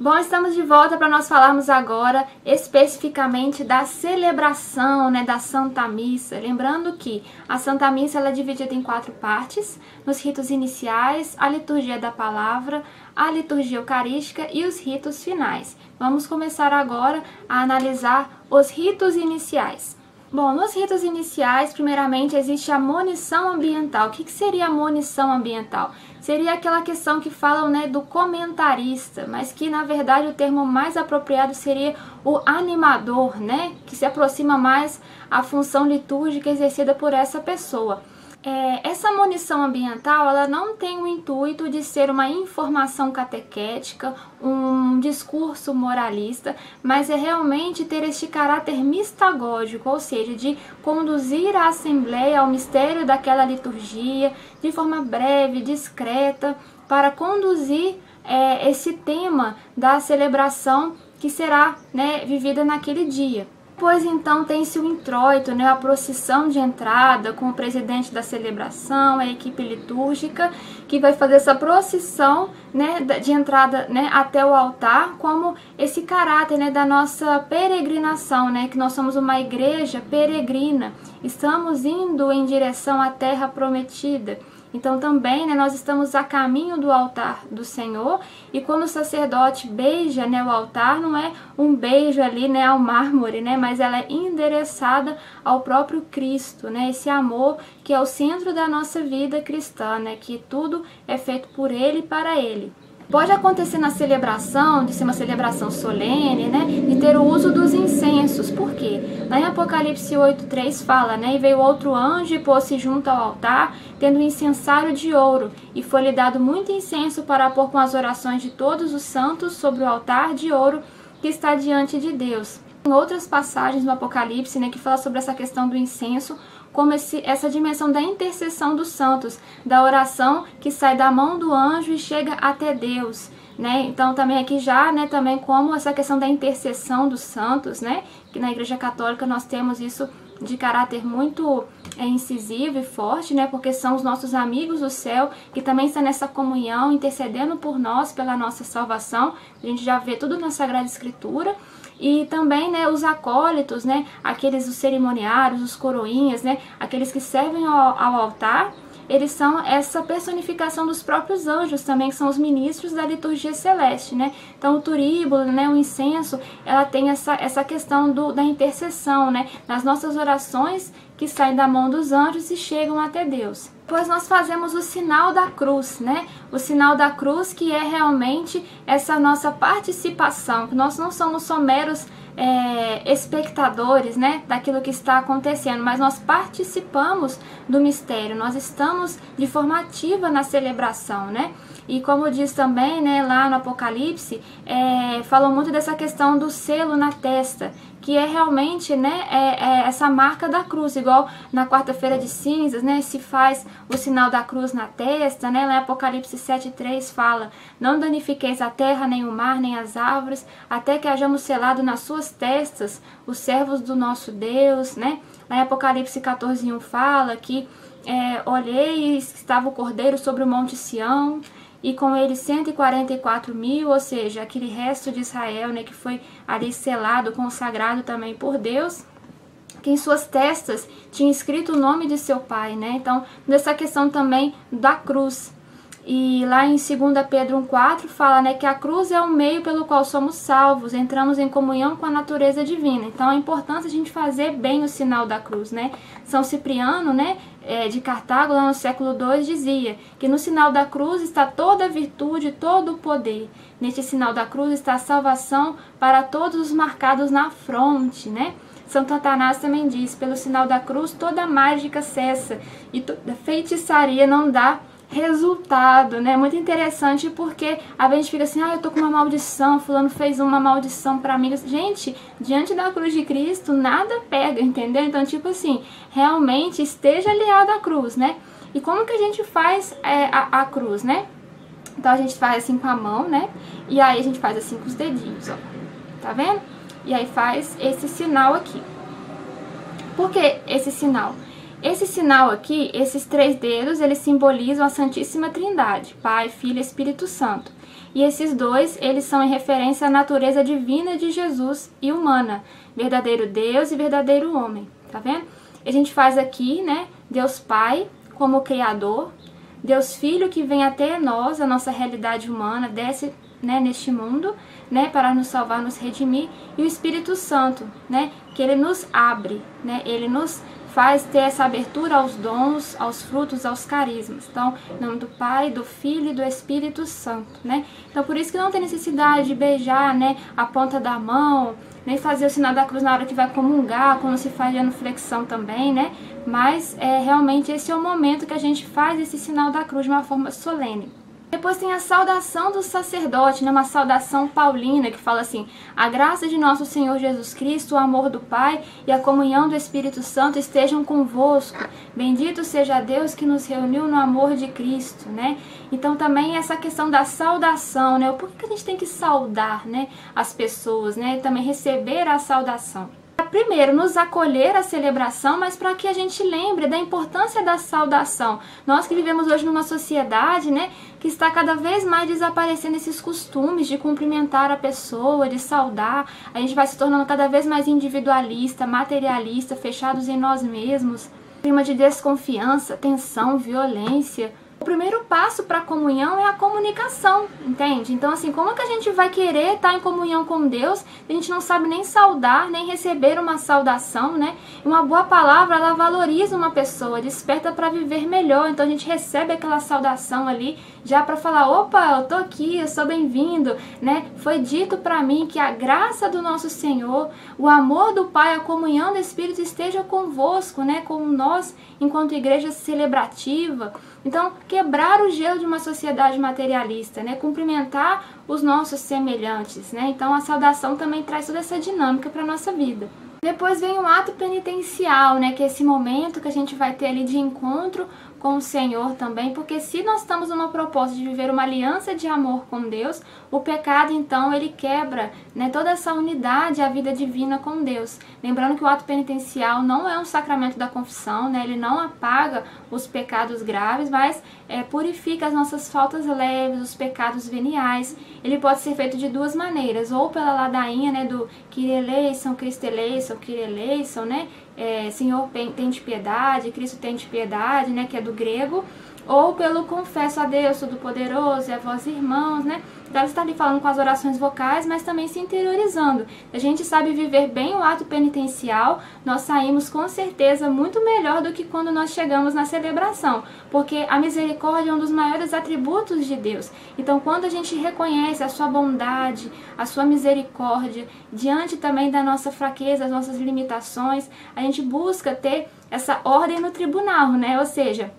Bom, estamos de volta para nós falarmos agora especificamente da celebração, da Santa Missa. Lembrando que a Santa Missa ela é dividida em 4 partes, nos ritos iniciais, a liturgia da palavra, a liturgia eucarística e os ritos finais. Vamos começar agora a analisar os ritos iniciais. Bom, nos ritos iniciais, primeiramente, existe a monição ambiental. O que seria a monição ambiental? Seria aquela questão que falam do comentarista, mas que, na verdade, o termo mais apropriado seria o animador, que se aproxima mais à função litúrgica exercida por essa pessoa. Essa monição ambiental ela não tem o intuito de ser uma informação catequética, um discurso moralista, mas é realmente ter este caráter mistagógico, ou seja, de conduzir a Assembleia ao mistério daquela liturgia de forma breve, discreta, para conduzir esse tema da celebração que será vivida naquele dia. Depois, então, tem-se o introito, a procissão de entrada com o presidente da celebração, a equipe litúrgica, que vai fazer essa procissão de entrada até o altar, como esse caráter da nossa peregrinação, que nós somos uma igreja peregrina, estamos indo em direção à terra prometida. Então também nós estamos a caminho do altar do Senhor, e quando o sacerdote beija o altar, não é um beijo ali ao mármore, mas ela é endereçada ao próprio Cristo, esse amor que é o centro da nossa vida cristã, que tudo é feito por Ele e para Ele. Pode acontecer na celebração, de ser uma celebração solene, de ter o uso dos incensos. Por quê? Lá em Apocalipse 8:3 fala, e veio outro anjo e pôs-se junto ao altar, tendo um incensário de ouro, e foi-lhe dado muito incenso para pôr com as orações de todos os santos sobre o altar de ouro que está diante de Deus. Em outras passagens no Apocalipse, que fala sobre essa questão do incenso, como essa dimensão da intercessão dos santos, da oração que sai da mão do anjo e chega até Deus, Então também aqui já, também como essa questão da intercessão dos santos, Que na Igreja Católica nós temos isso de caráter muito incisivo e forte, Porque são os nossos amigos do céu que também estão nessa comunhão, intercedendo por nós, pela nossa salvação. A gente já vê tudo na Sagrada Escritura. E também os acólitos, aqueles os cerimoniários, os coroinhas, aqueles que servem ao altar, eles são essa personificação dos próprios anjos também, que são os ministros da liturgia celeste, Então o turíbulo, o incenso, ela tem essa questão da intercessão, das nossas orações que saem da mão dos anjos e chegam até Deus. Depois nós fazemos o sinal da cruz, O sinal da cruz, que é realmente essa nossa participação, que nós não somos só meros espectadores, daquilo que está acontecendo, mas nós participamos do mistério, nós estamos de forma ativa na celebração, E como diz também, lá no Apocalipse, falou muito dessa questão do selo na testa, que é realmente, essa marca da cruz, igual na quarta-feira de cinzas, se faz o sinal da cruz na testa, Lá em Apocalipse 7:3 fala: não danifiqueis a terra, nem o mar, nem as árvores, até que hajamos selado nas suas testas os servos do nosso Deus, Lá em Apocalipse 14:1 fala que olhei e estava o Cordeiro sobre o monte Sião, e com ele 144.000, ou seja, aquele resto de Israel, que foi ali selado, consagrado também por Deus, que em suas testas tinha escrito o nome de seu pai, Então, nessa questão também da cruz. E lá em 2 Pedro 1:4 fala, que a cruz é o meio pelo qual somos salvos, entramos em comunhão com a natureza divina. Então é importante a gente fazer bem o sinal da cruz, São Cipriano, de Cartago, lá no século II, dizia que no sinal da cruz está toda a virtude, todo o poder. Neste sinal da cruz está a salvação para todos os marcados na fronte, Santo Atanásio também diz: pelo sinal da cruz toda mágica cessa e toda feitiçaria não dá resultado, Muito interessante, porque a gente fica assim: eu tô com uma maldição, fulano fez uma maldição pra mim. Gente, diante da cruz de Cristo nada pega, entendeu? Então, tipo assim, realmente esteja aliado à cruz, E como que a gente faz a cruz, Então a gente faz assim com a mão, E aí a gente faz assim com os dedinhos, ó. Tá vendo? E aí faz esse sinal aqui. Por que esse sinal? Esse sinal aqui, esses 3 dedos, eles simbolizam a Santíssima Trindade, Pai, Filho e Espírito Santo. E esses 2, eles são em referência à natureza divina de Jesus e humana, verdadeiro Deus e verdadeiro homem, tá vendo? A gente faz aqui, né, Deus Pai como Criador, Deus Filho que vem até nós, a nossa realidade humana, desce, né, neste mundo, né, para nos salvar, nos redimir, e o Espírito Santo, né, que ele nos abre, né, ele nos faz ter essa abertura aos dons, aos frutos, aos carismas. Então, em nome do Pai, do Filho e do Espírito Santo, né? Então, por isso que não tem necessidade de beijar, né, a ponta da mão, nem fazer o sinal da cruz na hora que vai comungar, quando se faz genuflexão também, né? Mas, realmente, esse é o momento que a gente faz esse sinal da cruz de uma forma solene. Depois tem a saudação do sacerdote, né? Uma saudação paulina que fala assim: a graça de nosso Senhor Jesus Cristo, o amor do Pai e a comunhão do Espírito Santo estejam convosco. Bendito seja Deus que nos reuniu no amor de Cristo, né? Então também essa questão da saudação, né? Por que a gente tem que saudar, né, as pessoas, né? Também receber a saudação. Primeiro, nos acolher à celebração, mas para que a gente lembre da importância da saudação. Nós que vivemos hoje numa sociedade, né, que está cada vez mais desaparecendo esses costumes de cumprimentar a pessoa, de saudar. A gente vai se tornando cada vez mais individualista, materialista, fechados em nós mesmos. Clima de desconfiança, tensão, violência. O primeiro passo para a comunhão é a comunicação, entende? Então, assim, como que a gente vai querer estar em comunhão com Deus se a gente não sabe nem saudar, nem receber uma saudação, né? Uma boa palavra, ela valoriza uma pessoa, desperta para viver melhor. Então, a gente recebe aquela saudação ali já para falar: opa, eu tô aqui, eu sou bem-vindo, né? Foi dito para mim que a graça do nosso Senhor, o amor do Pai, a comunhão do Espírito esteja convosco, né? Com nós, enquanto igreja celebrativa. Então, quebrar o gelo de uma sociedade materialista, né? Cumprimentar os nossos semelhantes, né? Então, a saudação também traz toda essa dinâmica para a nossa vida. Depois vem o ato penitencial, né? Que é esse momento que a gente vai ter ali de encontro com o Senhor também, porque se nós estamos numa proposta de viver uma aliança de amor com Deus, o pecado, então, ele quebra, né, toda essa unidade, a vida divina com Deus. Lembrando que o ato penitencial não é um sacramento da confissão, né, ele não apaga os pecados graves, mas purifica as nossas faltas leves, os pecados veniais. Ele pode ser feito de 2 maneiras, ou pela ladainha, né, do Kyrie eleison, Cristo eleison, Kyrie eleison, né, Senhor, tende piedade, Cristo tende piedade, né, que é do grego, ou pelo confesso a Deus Todo-Poderoso e a vós irmãos, né? Então ela está ali falando com as orações vocais, mas também se interiorizando. A gente sabe viver bem o ato penitencial, nós saímos com certeza muito melhor do que quando nós chegamos na celebração, porque a misericórdia é um dos maiores atributos de Deus. Então quando a gente reconhece a sua bondade, a sua misericórdia, diante também da nossa fraqueza, das nossas limitações, a gente busca ter essa ordem no tribunal, né? Ou seja,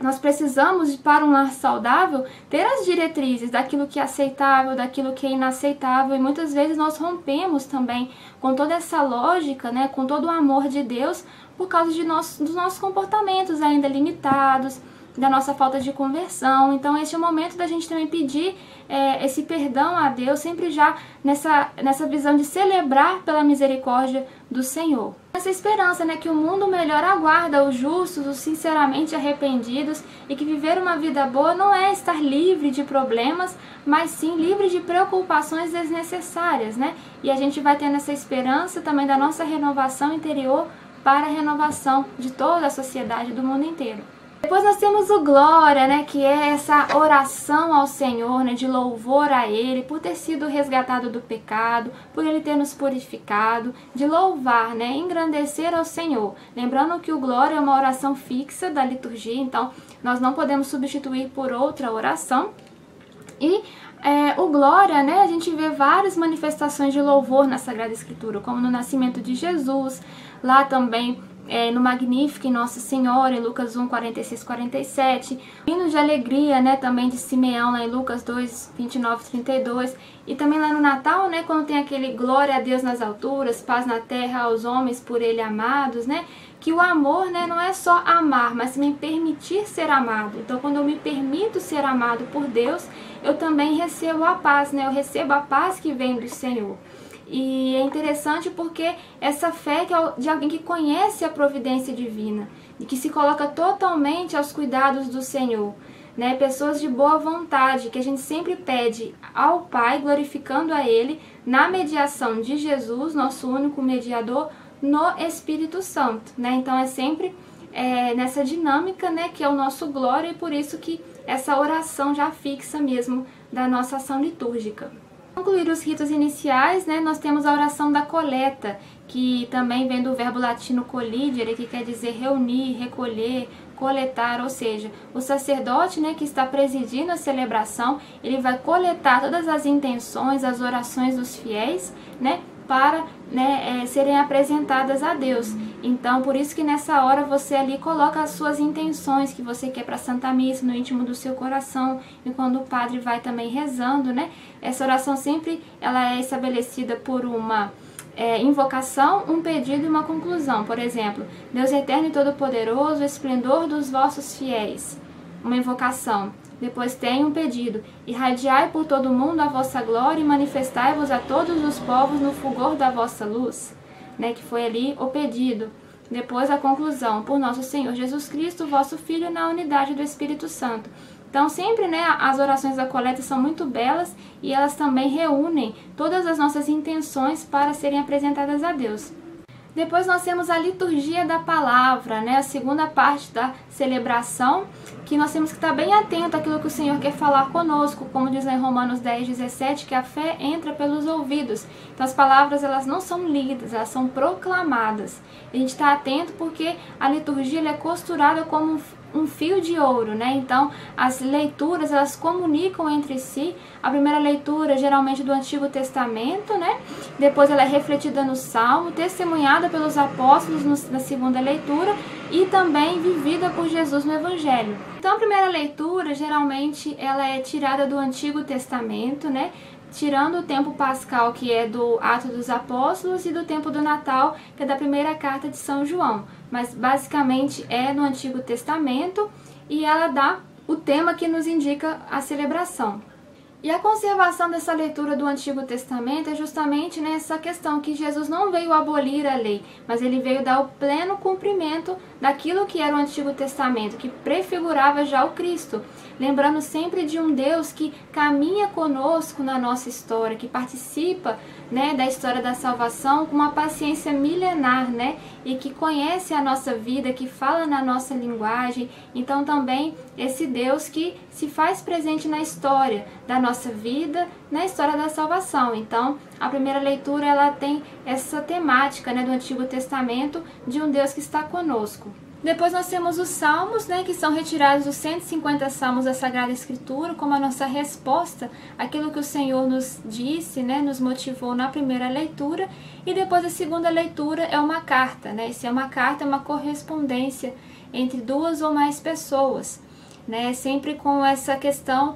nós precisamos, para um lar saudável, ter as diretrizes daquilo que é aceitável, daquilo que é inaceitável, e muitas vezes nós rompemos também com toda essa lógica, né, com todo o amor de Deus, por causa dos nossos comportamentos ainda limitados, da nossa falta de conversão. Então este é o momento da gente também pedir esse perdão a Deus, sempre já nessa visão de celebrar pela misericórdia do Senhor. Essa esperança, né, que o mundo melhor aguarda os justos, os sinceramente arrependidos, e que viver uma vida boa não é estar livre de problemas, mas sim livre de preocupações desnecessárias, né? E a gente vai tendo essa esperança também da nossa renovação interior para a renovação de toda a sociedade do mundo inteiro. Depois nós temos o Glória, né, que é essa oração ao Senhor, né, de louvor a Ele por ter sido resgatado do pecado, por Ele ter nos purificado, de louvar, né, engrandecer ao Senhor. Lembrando que o Glória é uma oração fixa da liturgia, então nós não podemos substituir por outra oração. E o Glória, né, a gente vê várias manifestações de louvor na Sagrada Escritura, como no nascimento de Jesus, lá também no Magnífico em Nossa Senhora, em Lucas 1, 46, 47. Hinos de alegria, né, também de Simeão, lá em Lucas 2, 29, 32. E também lá no Natal, né, quando tem aquele glória a Deus nas alturas, paz na terra aos homens por Ele amados, né? Que o amor, né, não é só amar, mas também permitir ser amado. Então, quando eu me permito ser amado por Deus, eu também recebo a paz, né? Eu recebo a paz que vem do Senhor. E é interessante porque essa fé que é de alguém que conhece a providência divina e que se coloca totalmente aos cuidados do Senhor, né? Pessoas de boa vontade, que a gente sempre pede ao Pai, glorificando a Ele, na mediação de Jesus, nosso único mediador, no Espírito Santo, né? Então é sempre nessa dinâmica, né, que é o nosso glória, e por isso que essa oração já fixa mesmo da nossa ação litúrgica. Para concluir os ritos iniciais, né, nós temos a oração da coleta, que também vem do verbo latino colligere, que quer dizer reunir, recolher, coletar, ou seja, o sacerdote, né, que está presidindo a celebração, ele vai coletar todas as intenções, as orações dos fiéis, né, para serem apresentadas a Deus. Então, por isso que nessa hora você ali coloca as suas intenções que você quer para a Santa Missa no íntimo do seu coração, e quando o padre vai também rezando, né, essa oração sempre ela é estabelecida por uma invocação, um pedido e uma conclusão. Por exemplo, Deus eterno e todo-poderoso, esplendor dos vossos fiéis. Uma invocação. Depois tem um pedido: irradiai por todo o mundo a vossa glória e manifestai-vos a todos os povos no fulgor da vossa luz, né, que foi ali o pedido. Depois a conclusão: por nosso Senhor Jesus Cristo, vosso Filho, na unidade do Espírito Santo. Então sempre, né, as orações da coleta são muito belas e elas também reúnem todas as nossas intenções para serem apresentadas a Deus. Depois nós temos a liturgia da palavra, né, a segunda parte da celebração, que nós temos que estar bem atento àquilo que o Senhor quer falar conosco, como diz lá em Romanos 10:17, que a fé entra pelos ouvidos. Então as palavras elas não são lidas, elas são proclamadas. A gente está atento porque a liturgia ela é costurada como um fio de ouro, né? Então as leituras elas comunicam entre si. A primeira leitura geralmente do Antigo Testamento, né? Depois ela é refletida no Salmo, testemunhada pelos apóstolos na segunda leitura e também vivida por Jesus no Evangelho. Então a primeira leitura geralmente ela é tirada do Antigo Testamento, né? Tirando o tempo pascal, que é do Atos dos Apóstolos, e do tempo do Natal, que é da primeira carta de São João. Mas basicamente é no Antigo Testamento e ela dá o tema que nos indica a celebração. E a conservação dessa leitura do Antigo Testamento é justamente nessa questão que Jesus não veio abolir a lei, mas ele veio dar o pleno cumprimento daquilo que era o Antigo Testamento, que prefigurava já o Cristo. Lembrando sempre de um Deus que caminha conosco na nossa história, que participa, né, da história da salvação com uma paciência milenar, né, e que conhece a nossa vida, que fala na nossa linguagem. Então também esse Deus que se faz presente na história da nossa vida, na história da salvação. Então a primeira leitura ela tem essa temática, né, do Antigo Testamento, de um Deus que está conosco. Depois nós temos os salmos, né, que são retirados dos 150 salmos da Sagrada Escritura, como a nossa resposta àquilo que o Senhor nos disse, né, nos motivou na primeira leitura. E depois a segunda leitura é uma carta, né, isso é uma carta, é uma correspondência entre duas ou mais pessoas, né, sempre com essa questão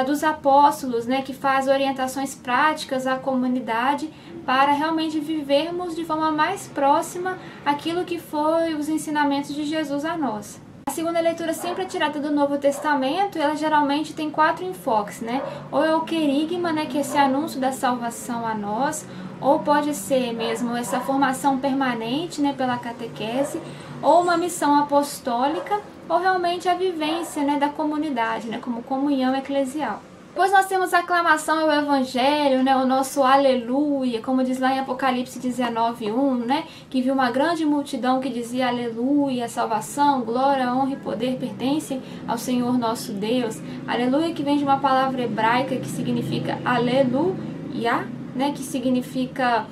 dos apóstolos, né, que faz orientações práticas à comunidade para realmente vivermos de forma mais próxima aquilo que foi os ensinamentos de Jesus a nós. A segunda leitura sempre é tirada do Novo Testamento e ela geralmente tem 4 enfoques, né? Ou é o querigma, né, que é esse anúncio da salvação a nós, ou pode ser mesmo essa formação permanente, né, pela catequese, ou uma missão apostólica, ou realmente a vivência, né, da comunidade, né, como comunhão eclesial. Depois nós temos a aclamação ao Evangelho, né, o nosso aleluia, como diz lá em Apocalipse 19:1, né, que viu uma grande multidão que dizia aleluia, salvação, glória, honra e poder pertencem ao Senhor nosso Deus. Aleluia que vem de uma palavra hebraica que significa aleluia, né, que significa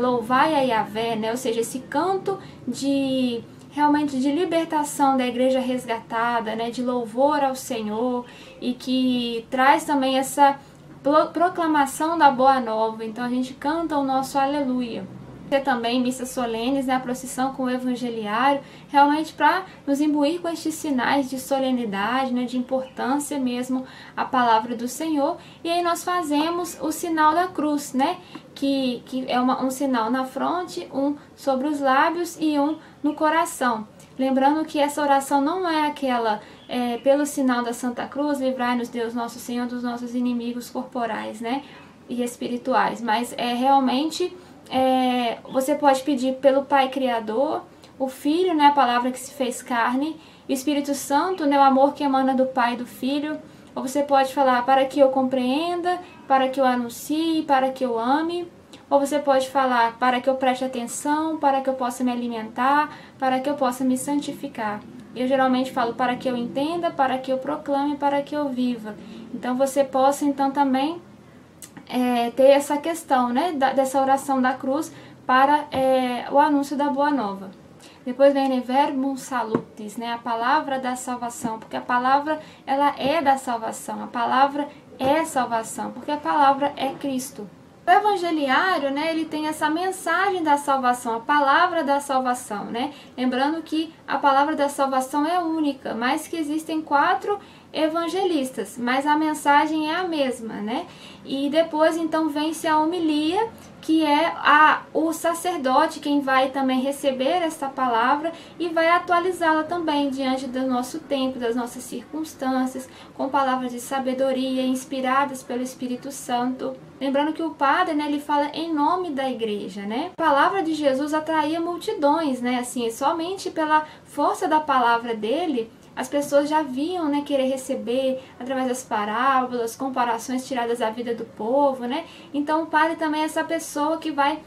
louvai a Yahvé, né, ou seja, esse canto realmente de libertação da igreja resgatada, né, de louvor ao Senhor, e que traz também essa proclamação da Boa Nova. Então a gente canta o nosso aleluia. Também missas solenes, né, a procissão com o evangeliário, realmente para nos imbuir com estes sinais de solenidade, né, de importância mesmo a palavra do Senhor. E aí nós fazemos o sinal da cruz, né, que é um sinal na fronte, um sobre os lábios e um no coração. Lembrando que essa oração não é aquela pelo sinal da Santa Cruz, livrai-nos Deus nosso Senhor dos nossos inimigos corporais, né? e espirituais, mas realmente você pode pedir pelo Pai Criador, o Filho, né, a palavra que se fez carne, e o Espírito Santo, né, o amor que emana do Pai e do Filho. Ou você pode falar para que eu compreenda, para que eu anuncie, para que eu ame. Ou você pode falar para que eu preste atenção, para que eu possa me alimentar, para que eu possa me santificar. Eu geralmente falo para que eu entenda, para que eu proclame, para que eu viva. Então você possa então também ter essa questão, né, dessa oração da cruz para o anúncio da Boa Nova. Depois vem verbum salutis, né, a palavra da salvação, porque a palavra ela é da salvação, a palavra é salvação, porque a palavra é Cristo. O evangeliário, né, ele tem essa mensagem da salvação, a palavra da salvação, né? Lembrando que a palavra da salvação é única, mas que existem 4 evangelistas, mas a mensagem é a mesma, né? E depois então vem-se a homilia, que é o sacerdote quem vai também receber essa palavra e vai atualizá-la também diante do nosso tempo, das nossas circunstâncias, com palavras de sabedoria inspiradas pelo Espírito Santo. Lembrando que o padre, né, ele fala em nome da igreja, né? A palavra de Jesus atraía multidões, né? Assim, somente pela força da palavra dele, as pessoas já viam, né, querer receber através das parábolas, comparações tiradas da vida do povo, né? Então o padre também é essa pessoa que vai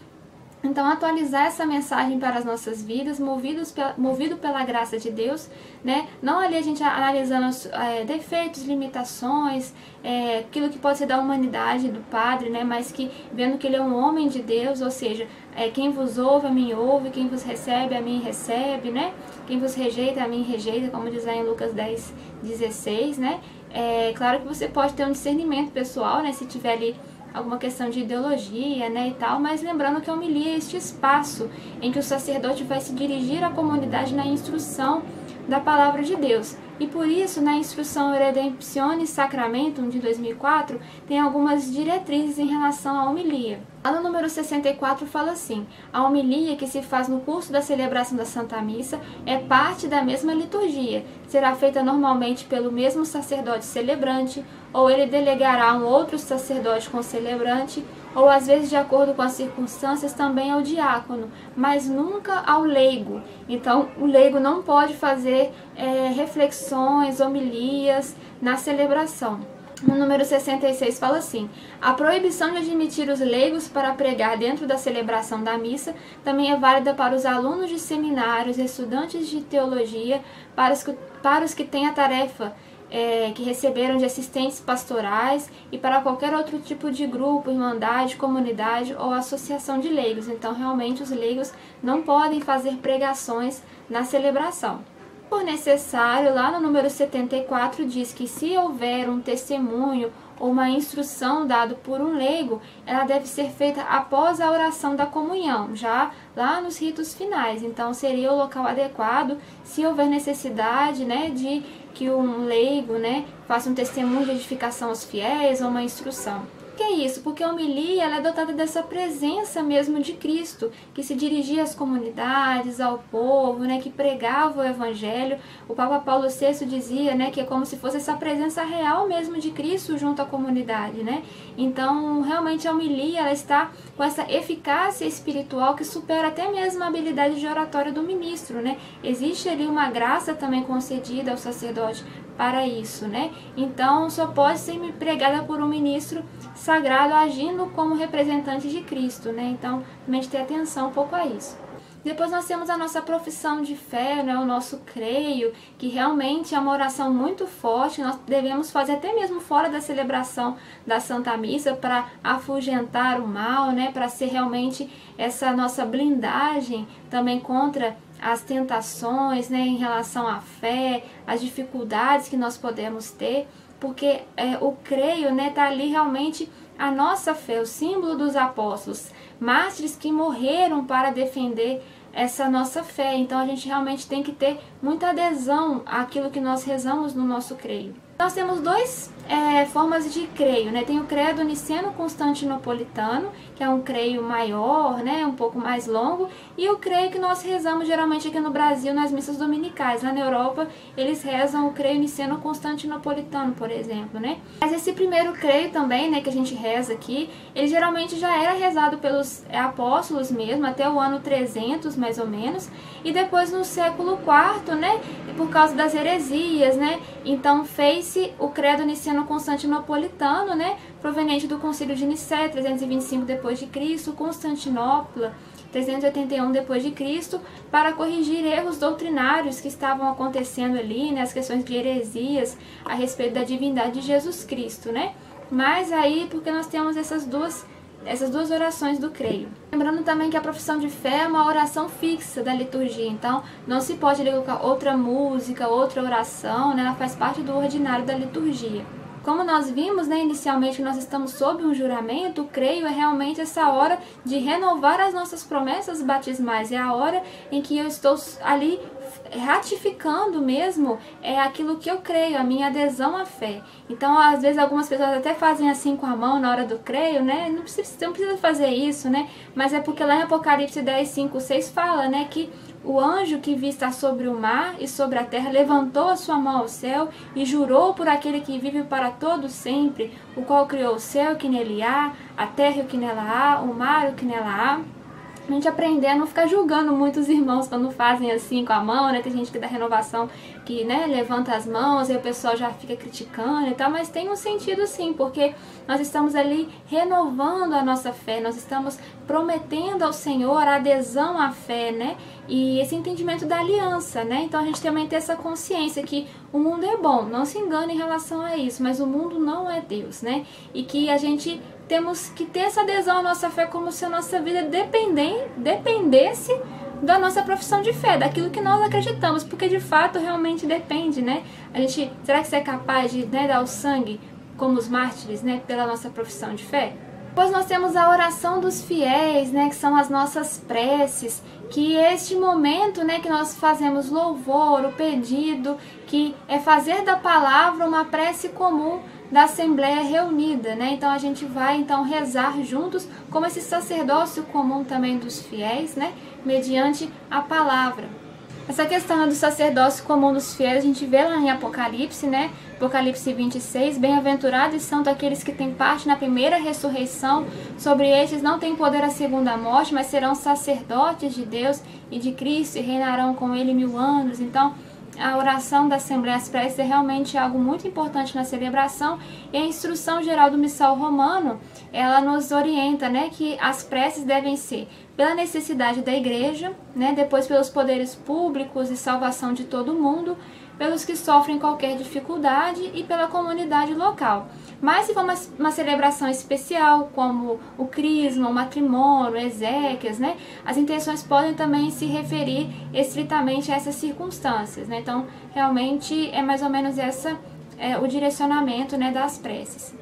então atualizar essa mensagem para as nossas vidas, movido pela graça de Deus, né? Não ali a gente analisando os defeitos, limitações, aquilo que pode ser da humanidade do padre, né? Mas que vendo que ele é um homem de Deus, ou seja, quem vos ouve, a mim ouve, quem vos recebe, a mim recebe, né? Quem vos rejeita, a mim rejeita, como diz lá em Lucas 10:16, né? Claro que você pode ter um discernimento pessoal, né? Se tiver ali alguma questão de ideologia, né, e tal, mas lembrando que a homilia é este espaço em que o sacerdote vai se dirigir à comunidade na instrução da palavra de Deus. E por isso, na instrução Redemptionis Sacramentum de 2004, tem algumas diretrizes em relação à homilia. Lá no número 64 fala assim: a homilia que se faz no curso da celebração da Santa Missa é parte da mesma liturgia, será feita normalmente pelo mesmo sacerdote celebrante, ou ele delegará a um outro sacerdote concelebrante, ou às vezes, de acordo com as circunstâncias, também ao diácono, mas nunca ao leigo. Então, o leigo não pode fazer reflexões, homilias na celebração. No número 66 fala assim: a proibição de admitir os leigos para pregar dentro da celebração da missa também é válida para os alunos de seminários, estudantes de teologia, para os que têm a tarefa que receberam de assistentes pastorais e para qualquer outro tipo de grupo, irmandade, comunidade ou associação de leigos. Então, realmente, os leigos não podem fazer pregações na celebração. Por necessário, lá no número 74 diz que se houver um testemunho ou uma instrução dado por um leigo, ela deve ser feita após a oração da comunhão, já lá nos ritos finais. Então seria o local adequado, se houver necessidade, né, de que um leigo, né, faça um testemunho de edificação aos fiéis ou uma instrução. Que é isso? Porque a homilia ela é dotada dessa presença mesmo de Cristo, que se dirigia às comunidades, ao povo, né, que pregava o Evangelho. O Papa Paulo VI dizia, né, que é como se fosse essa presença real mesmo de Cristo junto à comunidade, né? Então, realmente a homilia ela está com essa eficácia espiritual que supera até mesmo a habilidade de oratória do ministro, né? Existe ali uma graça também concedida ao sacerdote para isso, né? Então, só pode ser pregada por um ministro sagrado agindo como representante de Cristo, né? Então, também ter atenção um pouco a isso. Depois nós temos a nossa profissão de fé, né? O nosso creio, que realmente é uma oração muito forte, nós devemos fazer até mesmo fora da celebração da Santa Missa para afugentar o mal, né? Para ser realmente essa nossa blindagem também contra as tentações, né, em relação à fé, as dificuldades que nós podemos ter, porque o creio, né, tá ali realmente a nossa fé, o símbolo dos apóstolos, mártires que morreram para defender essa nossa fé. Então a gente realmente tem que ter muita adesão àquilo que nós rezamos no nosso creio. Nós temos dois formas de creio, né? Tem o credo niceno-constantinopolitano, que é um creio maior, né? Um pouco mais longo, e o creio que nós rezamos geralmente aqui no Brasil nas missas dominicais. Lá na Europa, eles rezam o creio niceno-constantinopolitano, por exemplo, né? Mas esse primeiro creio também, né, que a gente reza aqui, ele geralmente já era rezado pelos apóstolos mesmo, até o ano 300, mais ou menos, e depois no século IV, né, por causa das heresias, né, então fez-se o credo niceno-constantinopolitano, né, proveniente do Concílio de Nicéia, 325 d.C., Constantinopla, 381 d.C., para corrigir erros doutrinários que estavam acontecendo ali, né, as questões de heresias a respeito da divindade de Jesus Cristo, né, mas aí porque nós temos essas duas orações do creio. Lembrando também que a profissão de fé é uma oração fixa da liturgia, então não se pode colocar outra música, outra oração, né? Ela faz parte do ordinário da liturgia. Como nós vimos, né, inicialmente, que nós estamos sob um juramento, o creio é realmente essa hora de renovar as nossas promessas batismais, é a hora em que eu estou ali ratificando mesmo aquilo que eu creio, a minha adesão à fé. Então, às vezes, algumas pessoas até fazem assim com a mão na hora do creio, né? Não precisa fazer isso, né? Mas é porque lá em Apocalipse 10, 5, 6 fala, né, que o anjo que vi estar sobre o mar e sobre a terra levantou a sua mão ao céu e jurou por aquele que vive para todo sempre, o qual criou o céu e o que nele há, a terra e o que nela há, o mar e o que nela há. A gente aprender a não ficar julgando muitos irmãos quando fazem assim com a mão, né? Tem gente que dá renovação que, né, levanta as mãos e o pessoal já fica criticando e tal, mas tem um sentido sim, porque nós estamos ali renovando a nossa fé, nós estamos prometendo ao Senhor a adesão à fé, né? E esse entendimento da aliança, né? Então a gente também tem essa consciência que o mundo é bom, não se engane em relação a isso, mas o mundo não é Deus, né? E que a gente temos que ter essa adesão à nossa fé como se a nossa vida dependesse da nossa profissão de fé, daquilo que nós acreditamos, porque de fato realmente depende, né? Será que você é capaz de, né, dar o sangue como os mártires, né, pela nossa profissão de fé? Depois nós temos a oração dos fiéis, né, que são as nossas preces, que é este momento, né, que nós fazemos louvor, o pedido, que é fazer da palavra uma prece comum da Assembleia reunida, né? Então a gente vai então rezar juntos, como esse sacerdócio comum também dos fiéis, né? Mediante a palavra. Essa questão do sacerdócio comum dos fiéis, a gente vê lá em Apocalipse, né? Apocalipse 26, bem-aventurados são aqueles que têm parte na primeira ressurreição, sobre estes não tem poder a segunda morte, mas serão sacerdotes de Deus e de Cristo e reinarão com ele 1000 anos. Então, a oração da Assembleia, as preces, é realmente algo muito importante na celebração, e a instrução geral do Missal Romano, ela nos orienta, né, que as preces devem ser pela necessidade da igreja, né, depois pelos poderes públicos e salvação de todo mundo, pelos que sofrem qualquer dificuldade e pela comunidade local. Mas se for uma celebração especial, como o crisma, o matrimônio, exéquias, né, as intenções podem também se referir estritamente a essas circunstâncias, né? Então, realmente é mais ou menos o direcionamento, né, das preces.